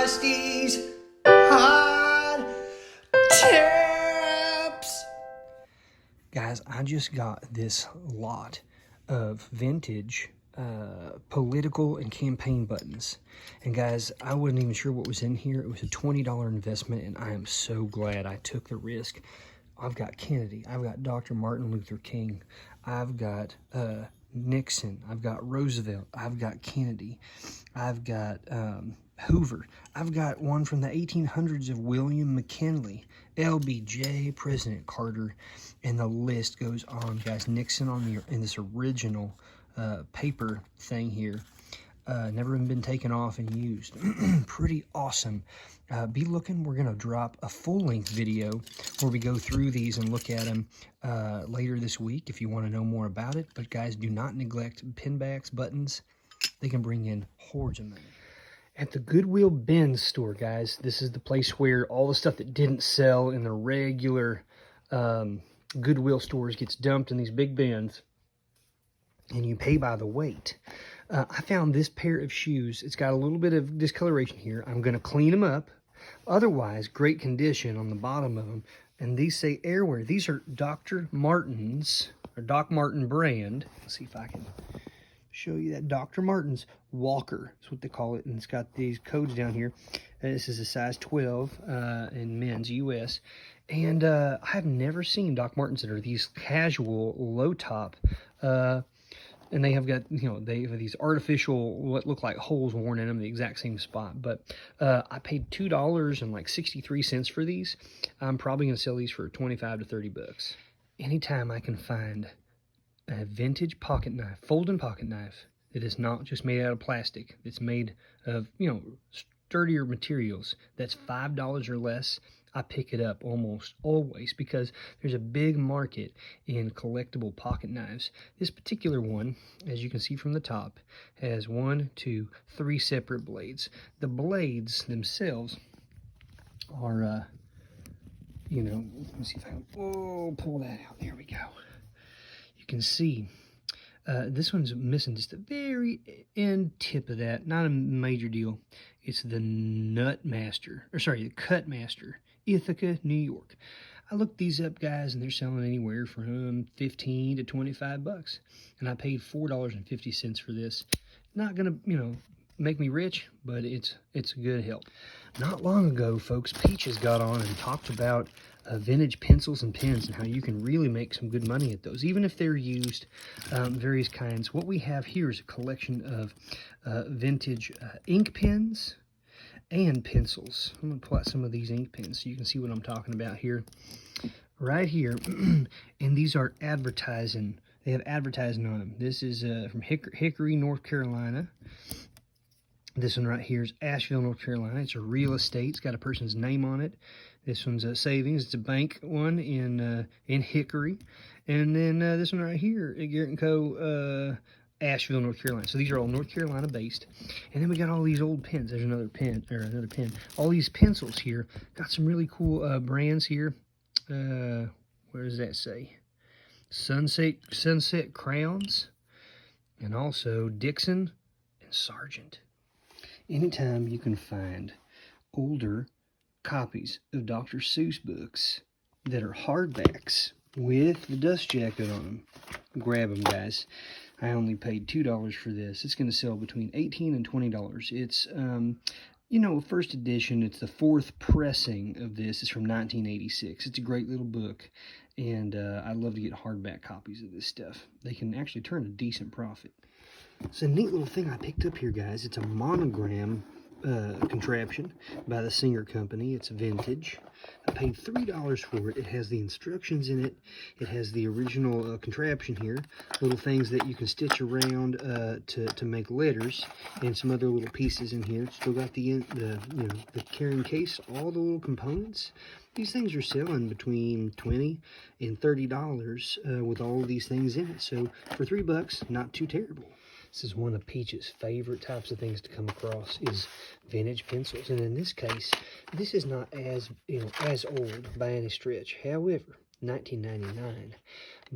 Rusty's Hot Tips. Guys, I just got this lot of vintage political and campaign buttons. And guys, I wasn't even sure what was in here. It was a $20 investment, and I am so glad I took the risk. I've got Kennedy. I've got Dr. Martin Luther King. I've got Nixon. I've got Roosevelt. I've got Kennedy. I've got Hoover. I've got one from the 1800s of William McKinley, LBJ, President Carter, and the list goes on, guys. Nixon in this original paper thing here. Never even been taken off and used. Pretty awesome. Be looking. We're going to drop a full-length video where we go through these and look at them later this week if you want to know more about it. But guys, do not neglect pinbacks, buttons. They can bring in hordes of money. At the Goodwill bin store, guys, this is the place where all the stuff that didn't sell in the regular Goodwill stores gets dumped in these big bins, and you pay by the weight. I found this pair of shoes. It's got a little bit of discoloration here. I'm going to clean them up. Otherwise, great condition on the bottom of them. And these say Airwear. These are Dr. Martin's, or Doc Martin brand. Let's see if I can show you that. Dr. Martin's Walker is what they call it. And it's got these codes down here. This is a size 12 in men's US. And I've never seen Doc Martens that are these casual, low-top, and they have got, you know, they have these artificial, what look like holes worn in them, the exact same spot. But I paid $2.63 for these. I'm probably going to sell these for 25 to 30 bucks. Anytime I can find a vintage pocket knife, folding pocket knife, that is not just made out of plastic, it's made of, you know, sturdier materials, that's $5 or less, I pick it up almost always because there's a big market in collectible pocket knives. This particular one, as you can see from the top, has 1, 2, 3 separate blades. The blades themselves are, you know, let me see if I can, pull that out. There we go. You can see this one's missing just the very end tip of that. Not a major deal. It's the the Cut Master. Ithaca, New York. I looked these up, guys, and they're selling anywhere from 15 to 25 bucks. And I paid $4.50 for this. Not gonna, you know, make me rich, but it's a good help. Not long ago, folks, Peaches got on and talked about vintage pencils and pens and how you can really make some good money at those, even if they're used, various kinds. What we have here is a collection of vintage ink pens and pencils. I'm going to pull out some of these ink pens so you can see what I'm talking about here. Right here. And these are advertising. They have advertising on them. This is from Hickory, North Carolina. This one right here is Asheville, North Carolina. It's a real estate. It's got a person's name on it. This one's a savings. It's a bank one in Hickory. And then this one right here at Garrett & Co., Asheville, North Carolina. So these are all North Carolina based. And then we got all these old pens. There's another pen. All these pencils here. Got some really cool brands here. Where does that say? Sunset Crayons. And also Dixon and Sargent. Anytime you can find older copies of Dr. Seuss books that are hardbacks with the dust jacket on them, grab them, guys. I only paid $2 for this. It's going to sell between $18 and $20. It's, you know, first edition. It's the 4th pressing of this. It's from 1986. It's a great little book, and I'd love to get hardback copies of this stuff. They can actually turn a decent profit. It's a neat little thing I picked up here, guys. It's a monogram contraption by the Singer Company. It's vintage. I paid $3 for it. It has the instructions in it. It has the original contraption here. Little things that you can stitch around to make letters, and some other little pieces in here. Still got the carrying case, all the little components. These things are selling between $20 and $30 with all of these things in it. So for $3, not too terrible. This is one of Peach's favorite types of things to come across is vintage pencils. And in this case, this is not as old by any stretch. However, 1999.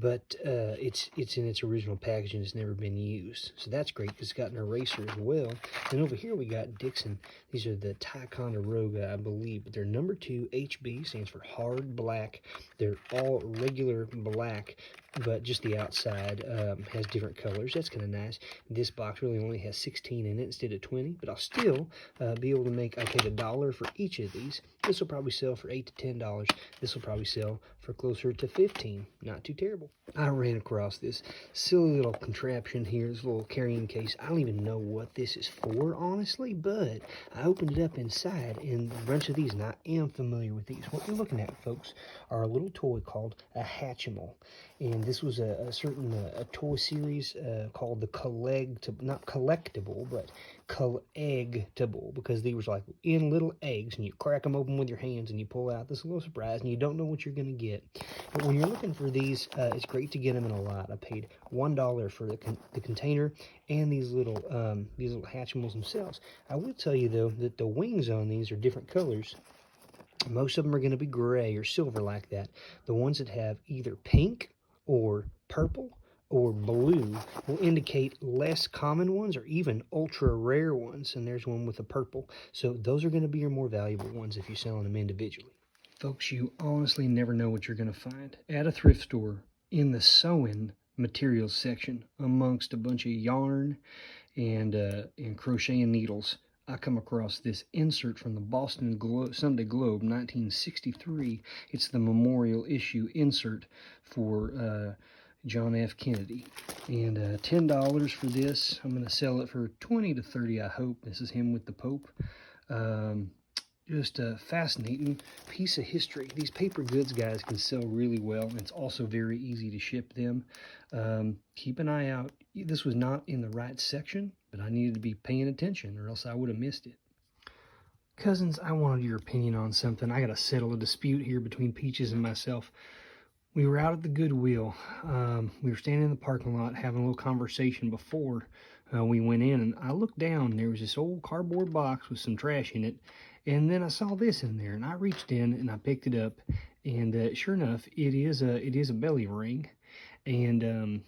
but it's in its original packaging. It's never been used, so that's great because it's got an eraser as well. And over here we got Dixon. These are the Ticonderoga, I believe, but they're number 2 HB, stands for hard black. They're all regular black, but just the outside has different colors. That's kind of nice. This box really only has 16 in it instead of 20, but I'll still be able to make, I paid $1 for each of these. This will probably sell for $8 to $10. This will probably sell for closer to 15. Not too terrible. I ran across this silly little contraption here, this little carrying case. I don't even know what this is for, honestly, but I opened it up inside, and a bunch of these, and I am familiar with these. What you're looking at, folks, are a little toy called a Hatchimal. And this was a certain toy series called the not collectible, but collectible, because they was like in little eggs, and you crack them open with your hands, and you pull out this little surprise, and you don't know what you're going to get. But when you're looking for these, it's great to get them in a lot. I paid $1 for the container and these little Hatchimals themselves. I will tell you, though, that the wings on these are different colors. Most of them are going to be gray or silver like that. The ones that have either pink or purple or blue will indicate less common ones or even ultra rare ones. And there's one with a purple. So those are going to be your more valuable ones if you're selling them individually. Folks, you honestly never know what you're going to find at a thrift store in the sewing materials section amongst a bunch of yarn and crocheting needles. I come across this insert from the Boston Sunday Globe, 1963. It's the memorial issue insert for John F. Kennedy. And $10 for this. I'm going to sell it for 20 to 30, I hope. This is him with the Pope. Just a fascinating piece of history. These paper goods, guys, can sell really well. It's also very easy to ship them. Keep an eye out. This was not in the right section, but I needed to be paying attention or else I would have missed it. Cousins, I wanted your opinion on something. I got to settle a dispute here between Peaches and myself. We were out at the Goodwill. We were standing in the parking lot having a little conversation before we went in, and I looked down. There was this old cardboard box with some trash in it, and then I saw this in there, and I reached in and I picked it up, and sure enough, it is a belly ring, and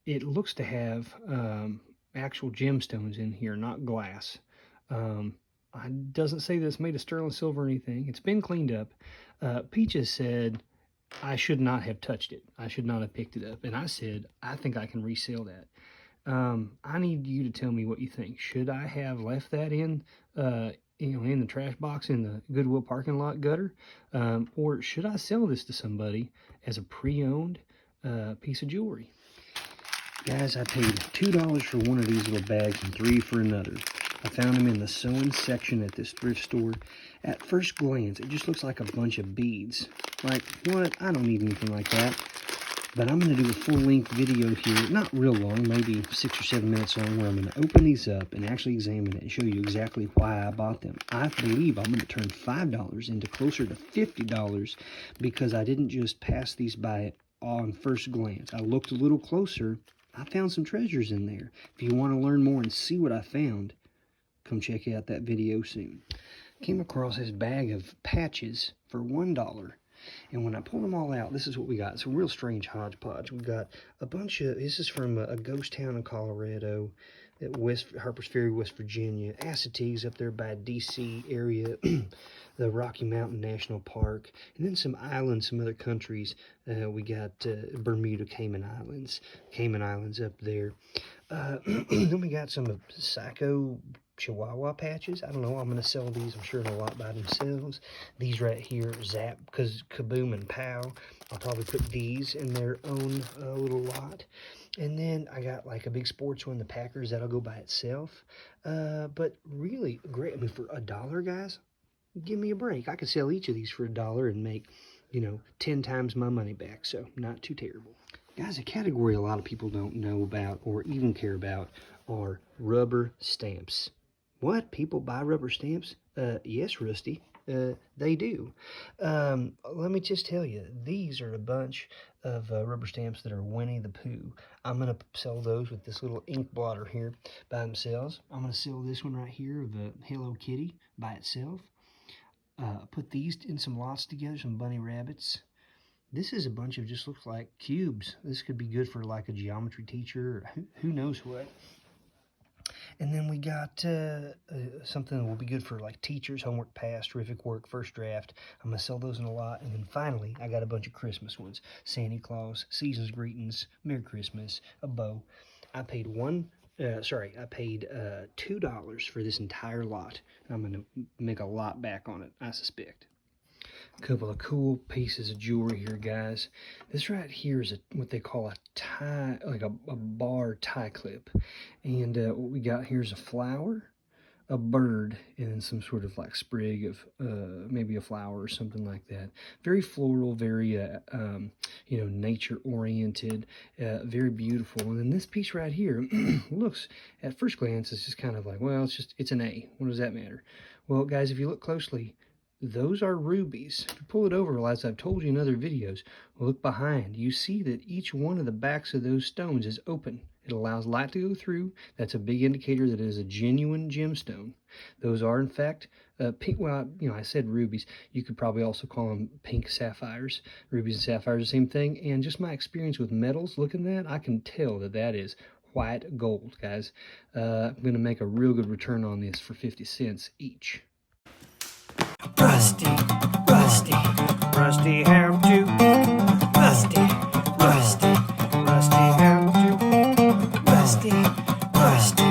it looks to have actual gemstones in here, not glass. It doesn't say that it's made of sterling silver or anything. It's been cleaned up. Peaches said I should not have touched it. I should not have picked it up. And I said, I think I can resell that. I need you to tell me what you think. Should I have left that in the trash box in the Goodwill parking lot gutter? Or should I sell this to somebody as a pre-owned piece of jewelry? Guys, I paid $2 for one of these little bags and $3 for another. I found them in the sewing section at this thrift store. At first glance, it just looks like a bunch of beads. Like, what? I don't need anything like that. But I'm going to do a full-length video here, not real long, maybe 6 or 7 minutes long, where I'm going to open these up and actually examine it and show you exactly why I bought them. I believe I'm going to turn $5 into closer to $50 because I didn't just pass these by on first glance. I looked a little closer. I found some treasures in there. If you want to learn more and see what I found, come check out that video soon. Came across this bag of patches for $1. And when I pulled them all out, this is what we got. It's a real strange hodgepodge. We've got a bunch of, this is from a ghost town in Colorado, at Harpers Ferry, West Virginia. Assateagues up there by D.C. area, the Rocky Mountain National Park. And then some islands, some other countries. We got Bermuda, Cayman Islands up there. Then we got some Psycho Chihuahua patches. I don't know. I'm going to sell these, I'm sure, in a lot by themselves. These right here, Zap, because Kaboom and Pow. I'll probably put these in their own little lot. And then I got like a big sports one, the Packers. That'll go by itself. But really great. I mean, for $1, guys, give me a break. I could sell each of these for $1 and make, 10 times my money back. So not too terrible. Guys, a category a lot of people don't know about or even care about are rubber stamps. What? People buy rubber stamps? Yes, Rusty. They do. Let me just tell you, these are a bunch of rubber stamps that are Winnie the Pooh. I'm going to sell those with this little ink blotter here by themselves. I'm going to sell this one right here of the Hello Kitty by itself. Put these in some lots together, some bunny rabbits. This is a bunch of just looks like cubes. This could be good for like a geometry teacher, or who knows what. And then we got something that will be good for like teachers, homework pass, terrific work, first draft. I'm going to sell those in a lot. And then finally, I got a bunch of Christmas ones. Santa Claus, season's greetings, Merry Christmas, a bow. I paid $2 for this entire lot. I'm going to make a lot back on it, I suspect. A couple of cool pieces of jewelry here, guys. This right here is what they call a tie, like a bar tie clip. And what we got here is a flower, a bird, and then some sort of like sprig of maybe a flower or something like that. Very floral, very nature oriented, very beautiful. And then this piece right here looks at first glance, it's just kind of like, well, it's an A. What does that matter? Well, guys, if you look closely, those are rubies. If you pull it over, as I've told you in other videos, look behind. You see that each one of the backs of those stones is open. It allows light to go through. That's a big indicator that it is a genuine gemstone. Those are, in fact, pink. Well, I said rubies. You could probably also call them pink sapphires. Rubies and sapphires, the same thing. And just my experience with metals, looking at that, I can tell that that is white gold, guys. I'm going to make a real good return on this for 50 cents each. Rusty, rusty, rusty how to. Rusty, rusty, rusty how to. Rusty, rusty.